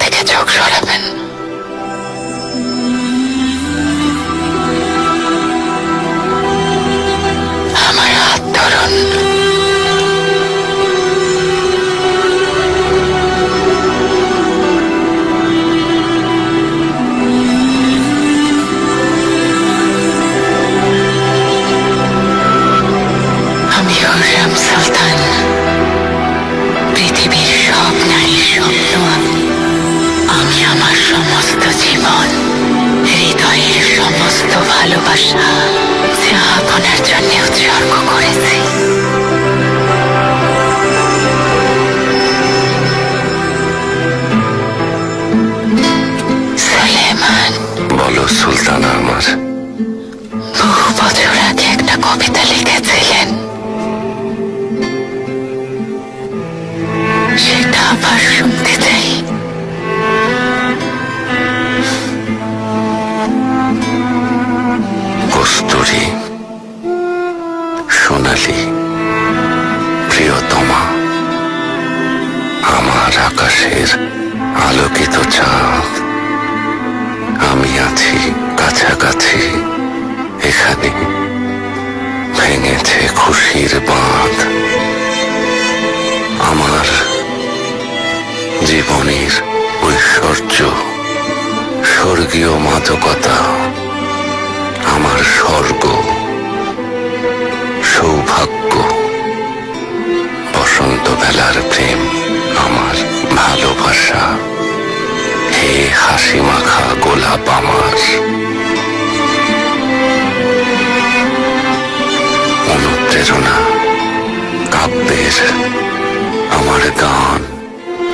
থেকে চোখ সরাবেন। আমার হাত ধরুন। আমি হুররেম সুলতান। পৃথিবীর সব নারীর স্বপ্ন আমি আমার সমস্ত জীবন, হৃদয়ের সমস্ত ভালোবাসা যা আপনার জন্য উৎসর্গ করেছি। সুলেমান। বলো সুলতানা আমার। বহু বছর আগে একটা কবিতা লিখেছিলেন, সেটা আবার শুনতে চাই। কস্তুরী, সোনালি, প্রিয়তমা, আমার আকাশের আলোকিত চাঁদ, আমি আছি কাছাকাছি, এখানে ভেঙেছে খুশির বাঁধ। আমার জীবনের ঐশ্বর্য, স্বর্গীয় মাদকতা, আমার স্বর্গ, সৌভাগ্য, বসন্ত বেলার প্রেম, আমার ভালোবাসা, হে হাসি মাখা গোলাপ আমার। অনুপ্রেরণা, কাব্যের আমার গান,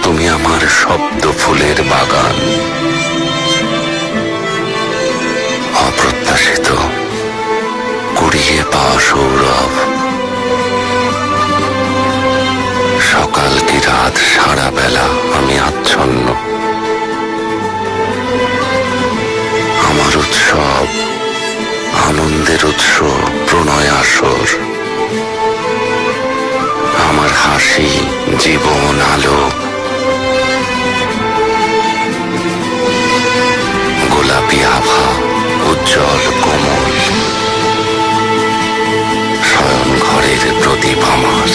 তুমি আমার শব্দ ফুলের বাগান। অপ্রত্যাশিত, কুড়িয়ে পাওয়া সৌরভ, সকাল কি রাত সারা বেলা আমি আচ্ছন্ন। আমার উৎসব, আনন্দের উৎস, প্রণয় আসর, আমার হাসি, জীবন, আলো, গোলাপি আভা, উজ্জ্বল কোমল, শয়ন ঘরের প্রদীপ আমার।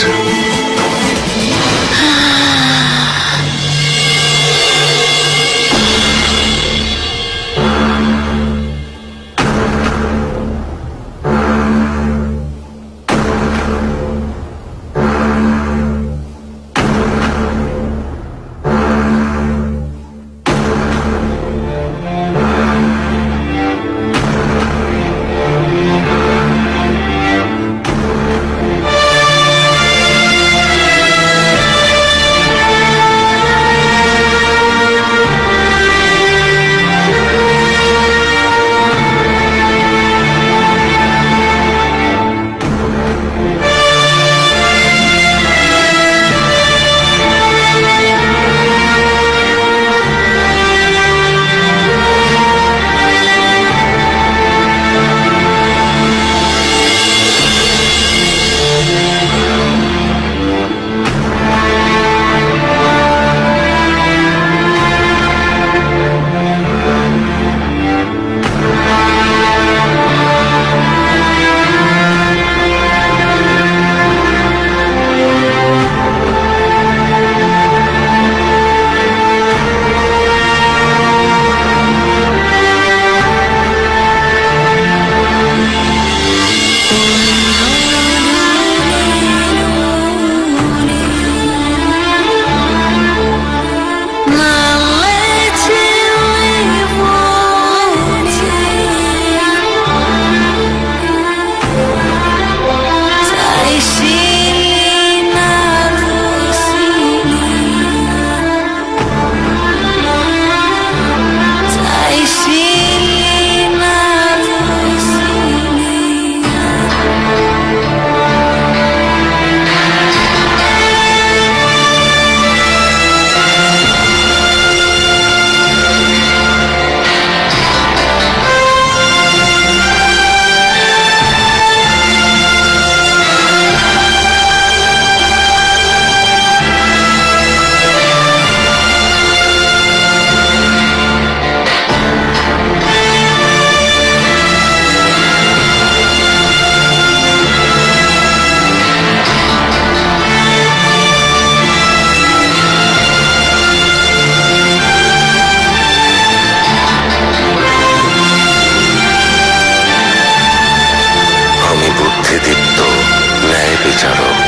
বিচারক,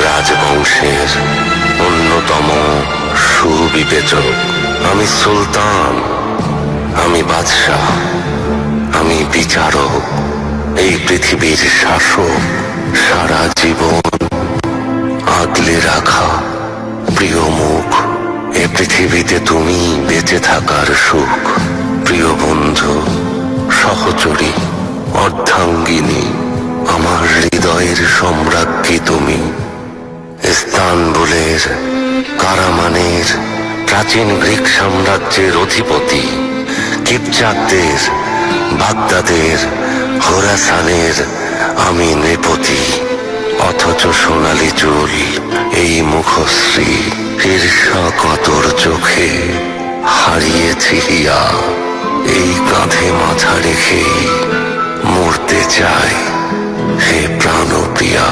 রাজবংশের অন্যতম সুবিবেচক। আমি সুলতান, আমি বাদশাহ, আমি বিচারক, এই পৃথিবীর শাসক। সারা জীবন আগলে রাখা প্রিয় মুখ, এ পৃথিবীতে তুমি বেঁচে থাকার সুখ। প্রিয় বন্ধু, সহচরী, অর্ধাঙ্গিনী, আমার হৃদয়ের সম্রাজ্ঞী তুমি। ইস্তানবুলের, কারামানের, প্রাচীন গ্রিক সাম্রাজ্যের অধিপতি, কিপচাকদের, বাগদাদের, হোরাসানের আমি নৃপতি। অথচ সোনালি চুল, এই মুখশ্রী, ঈর্ষা কাতর চোখে হারিয়েছি হিয়া। এই কাঁধে মাথা রেখে মরতে চাই হে প্রাণপ্রিয়া।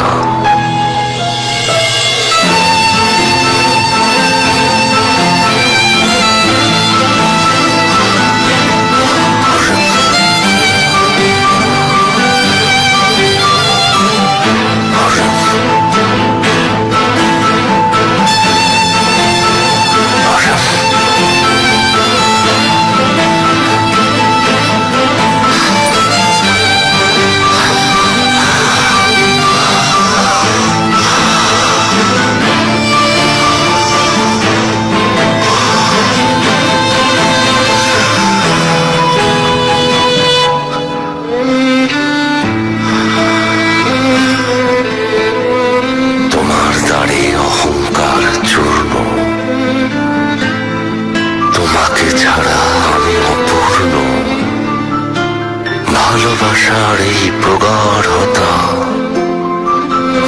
ভালোবাসার এই প্রগাঢ়তা,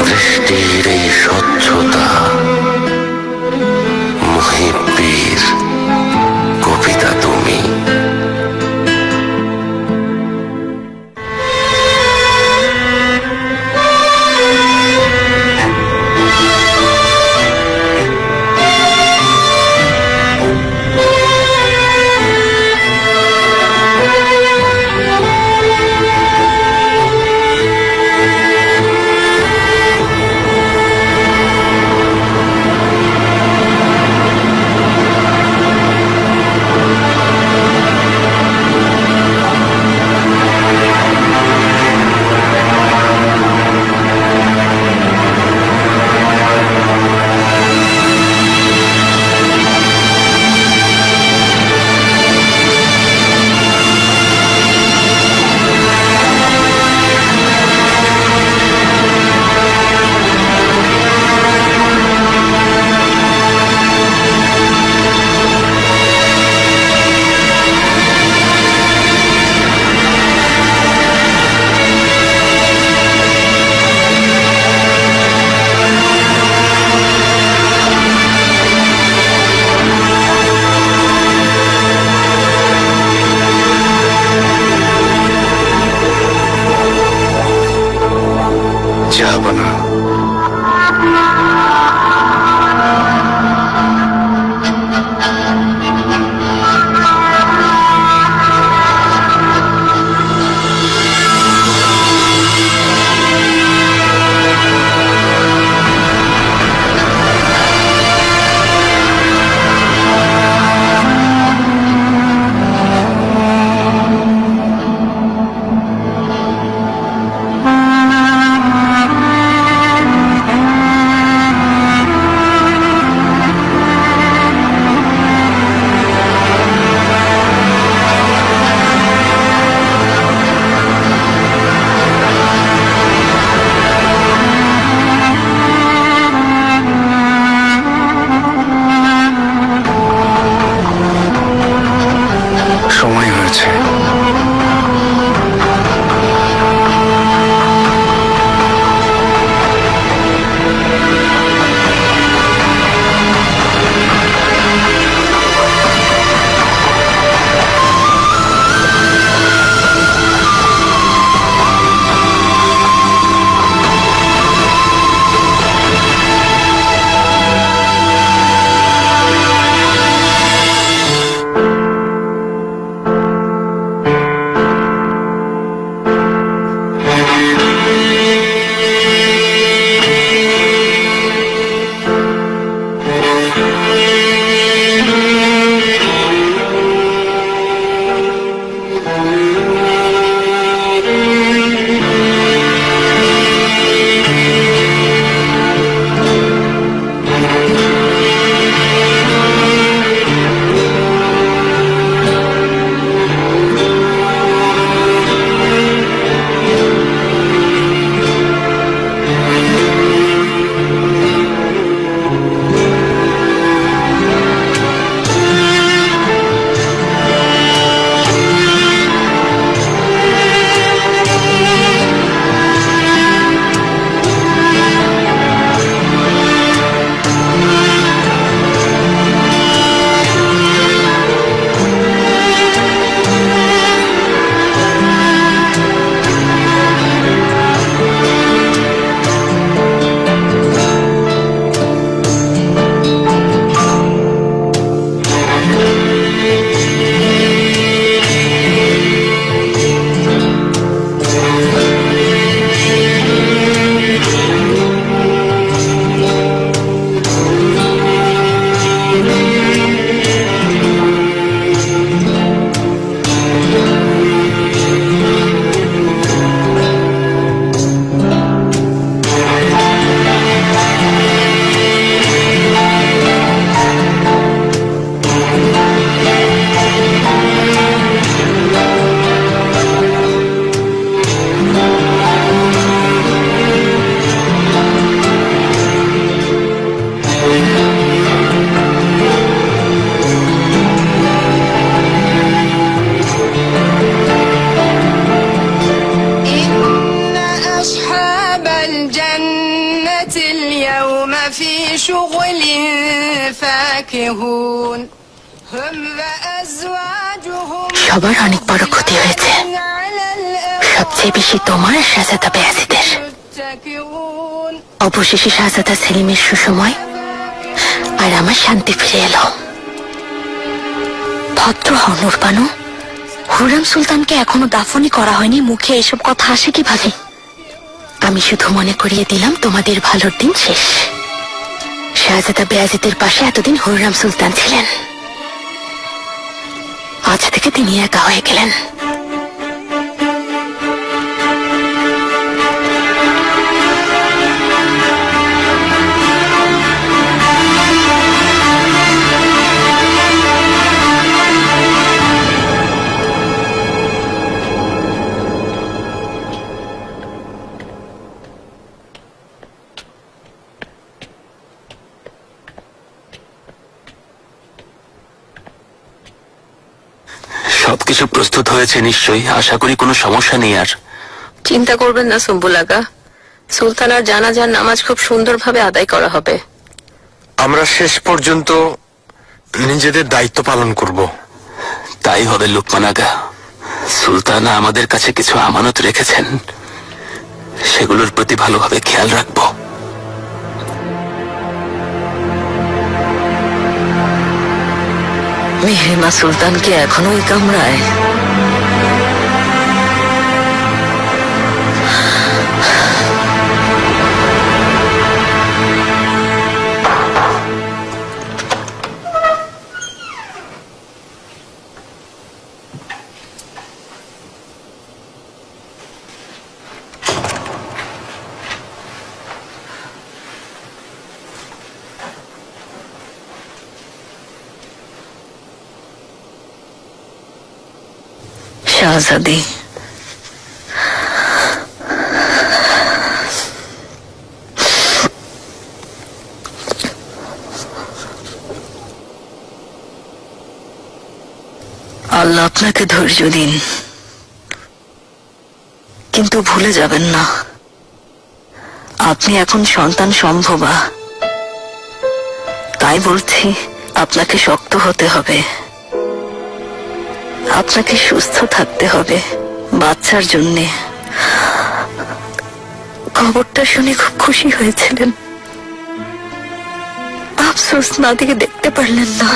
দৃষ্টির এই স্বচ্ছতা, মুহিব্বির কবিতা তুমি। যাব না। اليوم في شغل فاكهون هم وأزواجهم সবার অনেক বড় ক্ষতি হয়েছে, সবচেয়ে বেশি তোমার আর শাহজাদা বেয়াজিদের। متكئون অবশেষে শাহজাদা সেলিমের সুসময় আর আমার শান্তি ফিরে এলো। ভদ্র হও নূরবানু, হুররেম সুলতানকে এখনো দাফনই করা হয়নি, মুখে এসব কথা আসে কিভাবে? আমি শুধু মনে করিয়ে দিলাম তোমাদের ভালোর দিন শেষ। শাহজাদা বেয়াজিদের পাশে এতদিন হুররেম সুলতান ছিলেন, আজ থেকে তিনি একা হয়ে গেলেন। সবকিছু প্রস্তুত হয়েছে নিশ্চয়ই? আশা করি কোনো সমস্যা নেই আর। চিন্তা করবেন না সুম্বুল আগা, সুলতান আর জানাজার নামাজ খুব সুন্দরভাবে আদায় করা হবে। আমরা শেষ পর্যন্ত নিজেদের দায়িত্ব পালন করব। তাই হবে লুকমান আগা। সুলতান আমাদের কাছে কিছু আমানত রেখেছেন, সেগুলোর প্রতি ভালোভাবে খেয়াল রাখবো। মেহরিমা সুলতানকে এখনো ওই কামরায়? শাহজাদি, আল্লাহ আপনাকে ধৈর্য দিন, কিন্তু ভুলে যাবেন না আপনি এখন সন্তান সম্ভবা। তাই বলছি, আপনাকে শক্ত হতে হবে, আপনাকে সুস্থ থাকতে হবে বাচ্চার জন্যে। খবরটা শুনে খুব খুশি হয়েছিলেন, আফসোস না দিকে দেখতে পারলেন না।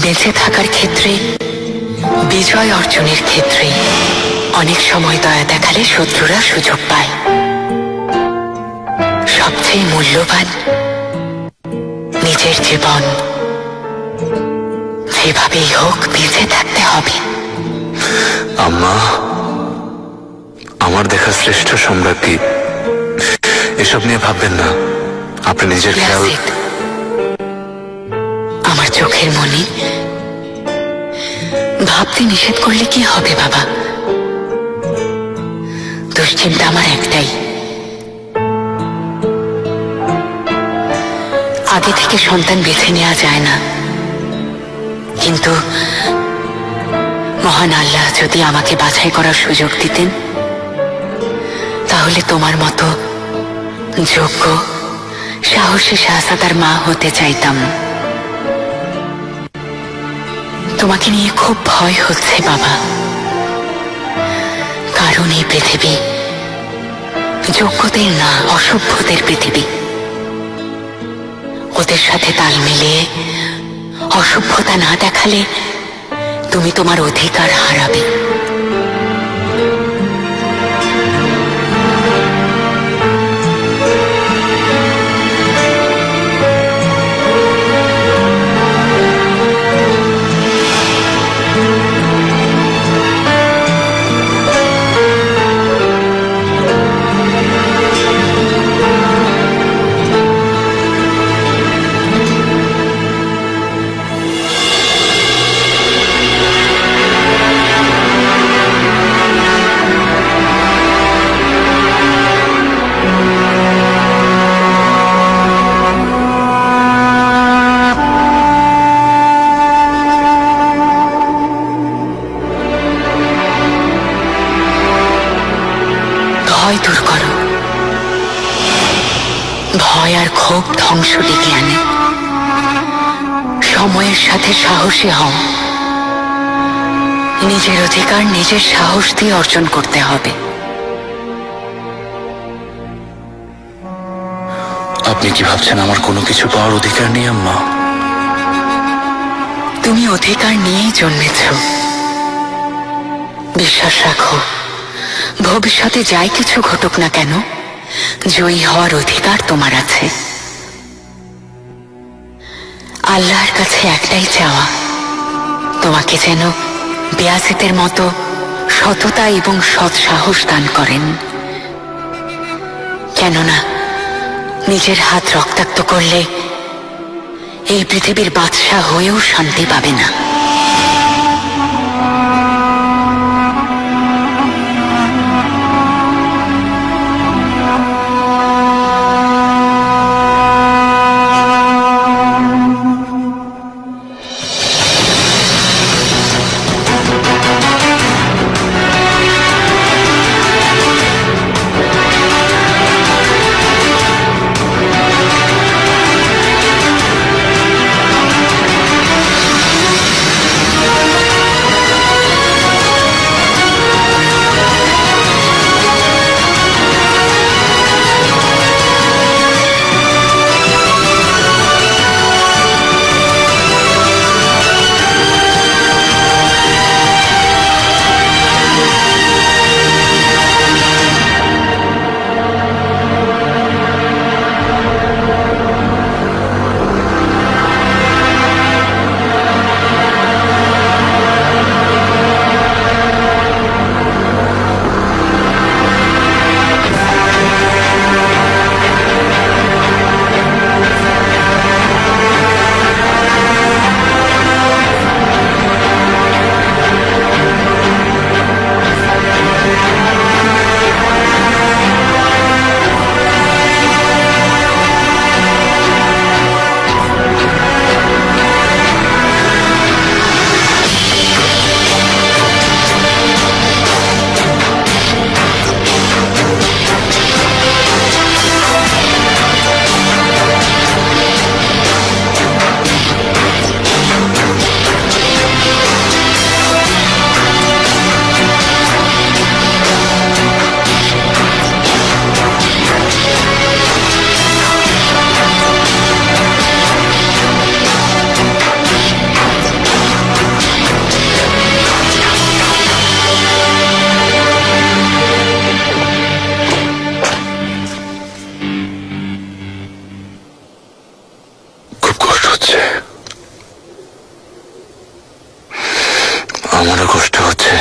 বেঁচে থাকার ক্ষেত্রে, বিজয় অর্জনের ক্ষেত্রে অনেক সময় দয়া দেখালে শত্রুরা সুযোগ পায়। সবচেয়ে মূল্যবান নিজের জীবন, যেভাবেই হোক বেঁচে থাকতে হবে। আম্মা, আমার দেখা শ্রেষ্ঠ সম্রাজ্ঞী, এসব নিয়ে ভাববেন না। আপনি নিজের খেয়াল। ইয়াসিদ, আমার চোখের মনি, ভাবতে নিষেধ করলে কি হবে বাবা? দুশ্চিন্তা আমার একটাই, আগে থেকে সন্তান বেছে নেওয়া যায় না, কিন্তু মহান আল্লাহ যদি আমাকে বাছাই করার সুযোগ দিতেন, তাহলে তোমার মতো যোগ্য সাহসী শাহজাদার মা হতে চাইতাম। তোমাকে নিয়ে খুব ভয় হচ্ছে বাবা, কারণ এই পৃথিবী যোগ্যদের না, অসভ্যদের পৃথিবী। ওদের সাথে তাল মিলিয়ে অসভ্যতা না দেখালে তুমি তোমার অধিকার হারাবে। ভয় দূর করো। ভয় আর ক্ষোভ ধ্বংস ডেকে আনে। সময়ের সাথে সাহসী হও। নিজের অধিকার নিজের সাহস দিয়ে অর্জন করতে হবে। আপনি কি ভাবছেন আমার কোনো কিছু পাওয়ার অধিকার নেই আম্মা? তুমি অধিকার নিয়েই জন্মেছ। বিশ্বাস রাখো, ভবিষ্যতে যাই কিছু ঘটুক না কেন, জয়ী হওয়ার অধিকার তোমার আছে। আল্লাহর কাছে একটাই চাওয়া, তোমাকে যেন বেয়াজিতের মতো সততা এবং সৎ সাহস দান করেন। কেননা নিজের হাত রক্তাক্ত করলে এই পৃথিবীর বাদশাহ হয়েও শান্তি পাবে না। আমারও কষ্ট হচ্ছে।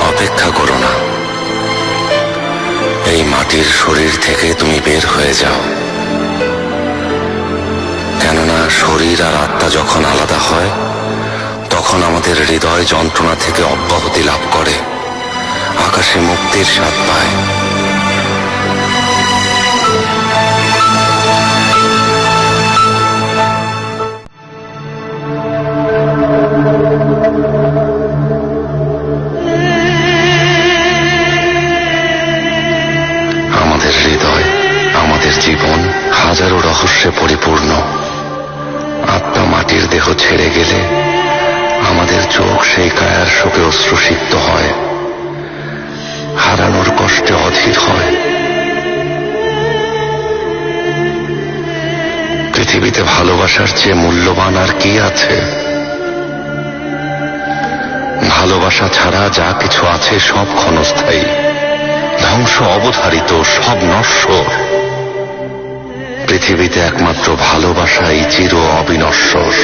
অপেক্ষা করো না, এই মাটির শরীর থেকে তুমি বের হয়ে যাও। কেননা শরীর আর আত্মা যখন আলাদা হয়, তখন আমাদের হৃদয় যন্ত্রণা থেকে অব্যাহতি লাভ করে, আকাশে মুক্তির স্বাদ পায়। আমাদের হৃদয়, আমাদের জীবন হাজারো রহস্যে পরিপূর্ণ। আত্মা মাটির দেহ ছেড়ে গেলে আমাদের চোখ সেই কায়ার শোকে অশ্রুসিক্ত হয়, হারানোর কষ্টে অধীর হয়। পৃথিবীতে ভালোবাসার চেয়ে মূল্যবান আর কি আছে? ভালোবাসা ছাড়া যা কিছু আছে সব ক্ষণস্থায়ী, ধ্বংস অবধারিত, সব নশ্বর। পৃথিবীতে একমাত্র ভালোবাসাই চির অবিনশ্বর।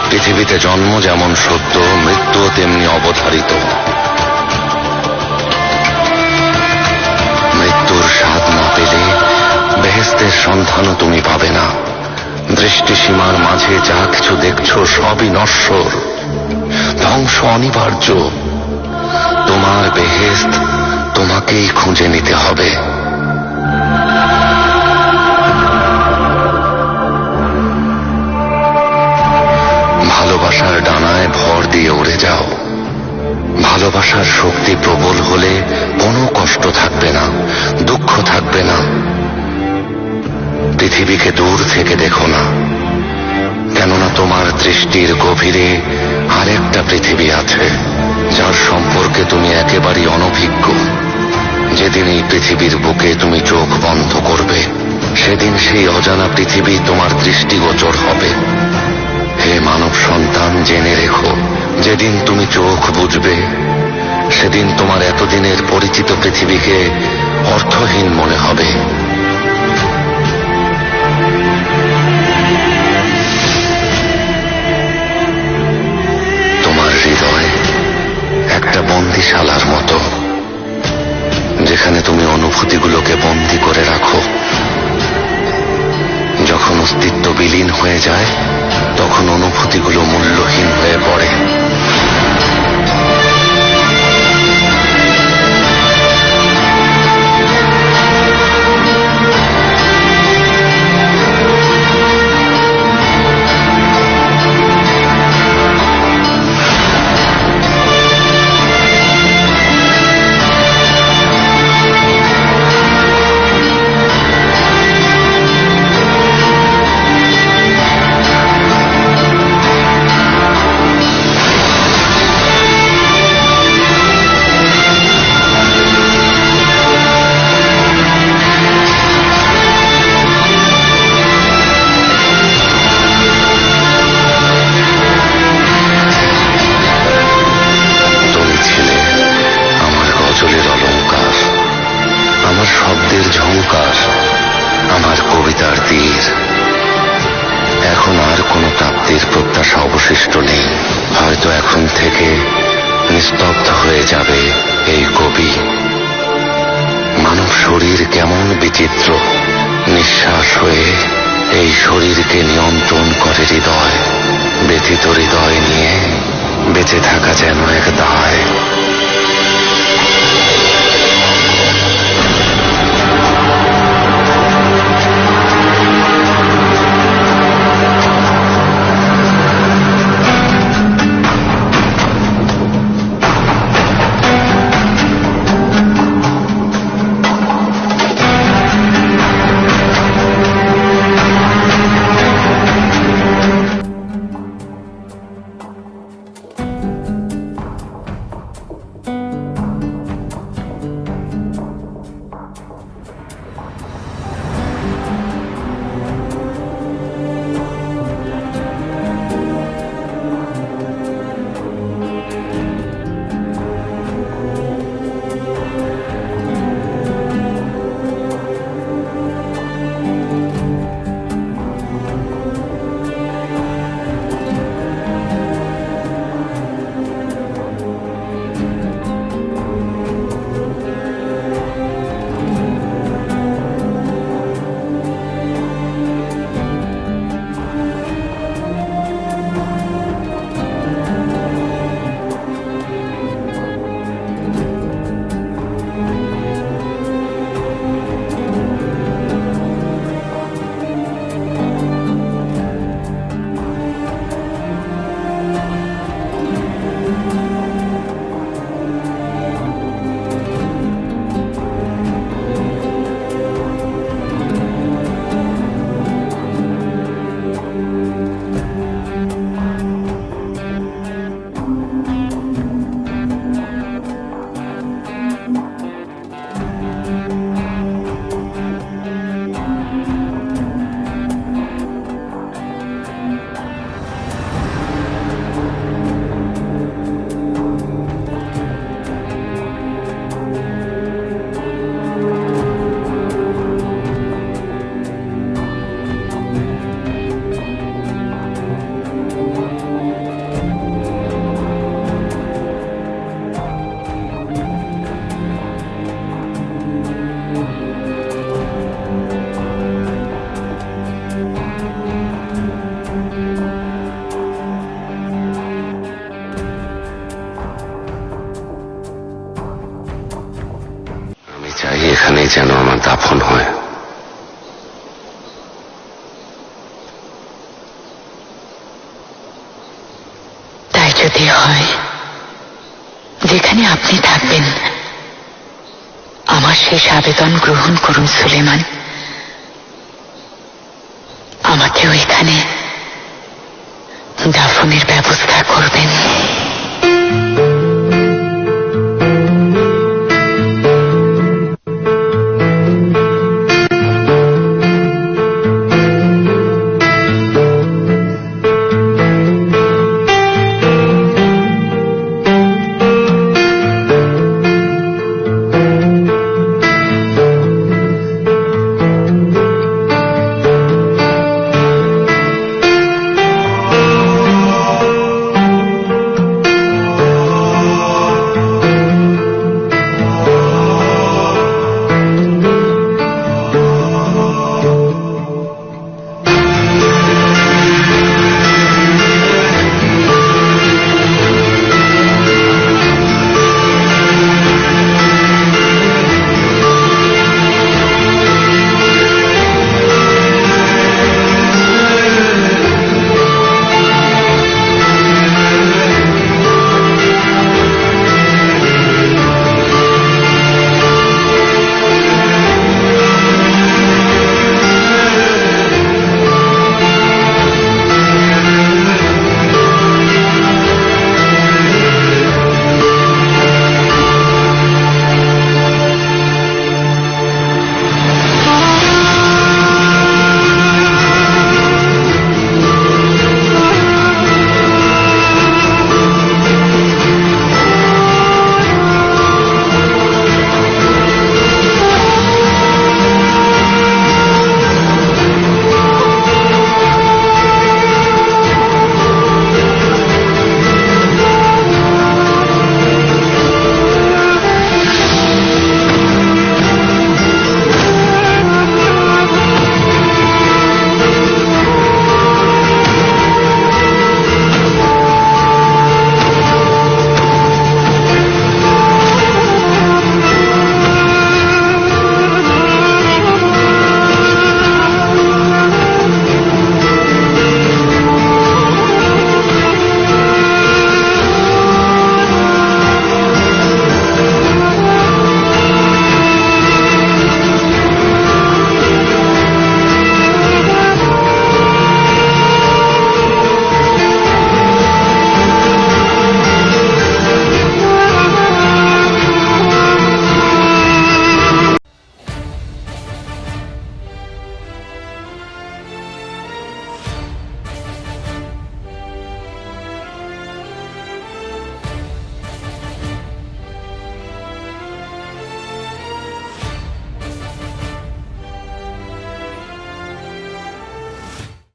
পৃথিবীতে জন্ম যেমন সত্য, মৃত্যুও তেমনি অবধারিত। মৃত্যুর স্বাদ না পেলে বেহেশতের সন্ধানও তুমি পাবে না। দৃষ্টিসীমার মাঝে যা কিছু দেখছো সবই নশ্বর, ধ্বংস অনিবার্য। তোমার বেহেশত তোমাকেই খুঁজে নিতে হবে। ভালোবাসার ডানায় ভর দিয়ে উড়ে যাও। ভালোবাসার শক্তি প্রবল হলে কোনো কষ্ট থাকবে না, দুঃখ থাকবে না। পৃথিবীকে দূর থেকে দেখো না, কেননা তোমার দৃষ্টির গভীরে আরেকটা পৃথিবী আছে, যার সম্পর্কে তুমি একেবারেই অনভিজ্ঞ। যেদিন এই পৃথিবীর বুকে তুমি চোখ বন্ধ করবে, সেদিন সেই অজানা পৃথিবী তোমার দৃষ্টিগোচর হবে। হে মানব সন্তান, জেনে রেখো, যেদিন তুমি চোখ বুঝবে, সেদিন তোমার এতদিনের পরিচিত পৃথিবীকে অর্থহীন মনে হবে। তোমার হৃদয় একটা বন্দিশালার মতো, যেখানে তুমি অনুভূতিগুলোকে বন্দী করে রাখো। যখন অস্তিত্ব বিলীন হয়ে যায়, তখন অনুভূতিগুলো মূল্যহীন হয়ে পড়ে। যাবে এই কবি। মানব শরীর কেমন বিচিত্র, নিঃশ্বাস হয়ে এই শরীরকে নিয়ন্ত্রণ করে হৃদয়। ব্যথিত হৃদয় নিয়ে বেঁচে থাকা যেন এক দায়। চাই এখানেই যেন আমার দাফন হয়। তাই যদি হয়, যেখানে আপনি থাকবেন, আমার শেষ আবেদন গ্রহণ করুন সুলেমান। আমাকেও এখানে দাফনের ব্যবস্থা করবেন।